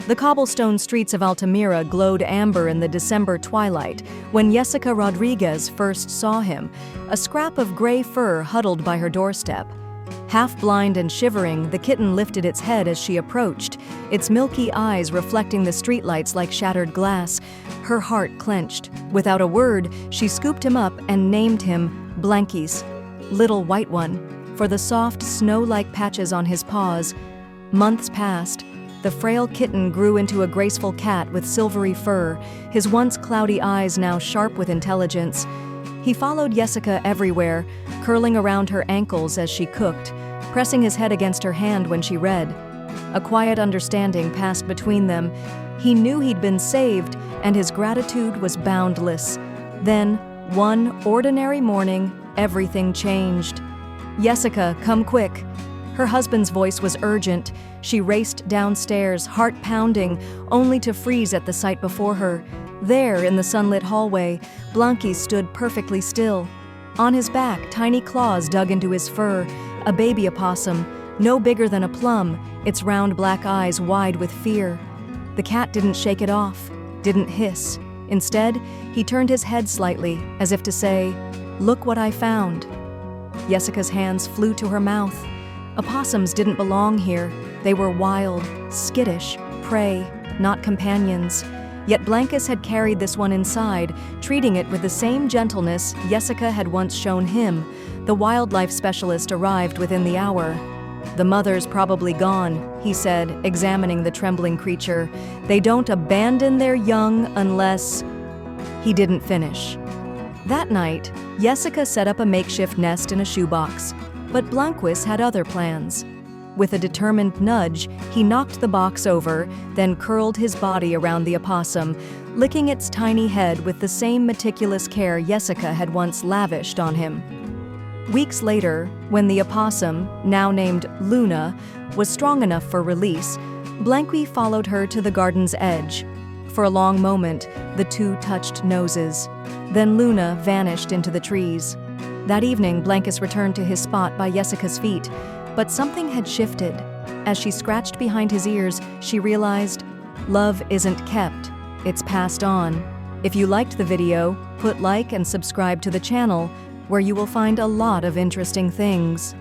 The cobblestone streets of Altamira glowed amber in the December twilight when Jessica Rodriguez first saw him, a scrap of gray fur huddled by her doorstep. Half blind and shivering, the kitten lifted its head as she approached, its milky eyes reflecting the streetlights like shattered glass. Her heart clenched. Without a word, she scooped him up and named him Blanquis, Little White One, for the soft, snow-like patches on his paws. Months passed. The frail kitten grew into a graceful cat with silvery fur, his once cloudy eyes now sharp with intelligence. He followed Jessica everywhere, curling around her ankles as she cooked, pressing his head against her hand when she read. A quiet understanding passed between them. He knew he'd been saved, and his gratitude was boundless. Then, one ordinary morning, everything changed. "Jessica, come quick." Her husband's voice was urgent. She raced downstairs, heart pounding, only to freeze at the sight before her. There, in the sunlit hallway, Blanquis stood perfectly still. On his back, tiny claws dug into his fur, a baby opossum, no bigger than a plum, its round black eyes wide with fear. The cat didn't shake it off, didn't hiss. Instead, he turned his head slightly, as if to say, "Look what I found." Jessica's hands flew to her mouth. Opossums didn't belong here. They were wild, skittish, prey, not companions. Yet Blanquis had carried this one inside, treating it with the same gentleness Jessica had once shown him. The wildlife specialist arrived within the hour. "The mother's probably gone," he said, examining the trembling creature. "They don't abandon their young unless—" He didn't finish. That night, Jessica set up a makeshift nest in a shoebox, but Blanquis had other plans. With a determined nudge, he knocked the box over, then curled his body around the opossum, licking its tiny head with the same meticulous care Jessica had once lavished on him. Weeks later, when the opossum, now named Luna, was strong enough for release, Blanquis followed her to the garden's edge. For a long moment, the two touched noses. Then Luna vanished into the trees. That evening, Blanquis returned to his spot by Jessica's feet, but something had shifted. As she scratched behind his ears, she realized, love isn't kept, it's passed on. If you liked the video, put like and subscribe to the channel, where you will find a lot of interesting things.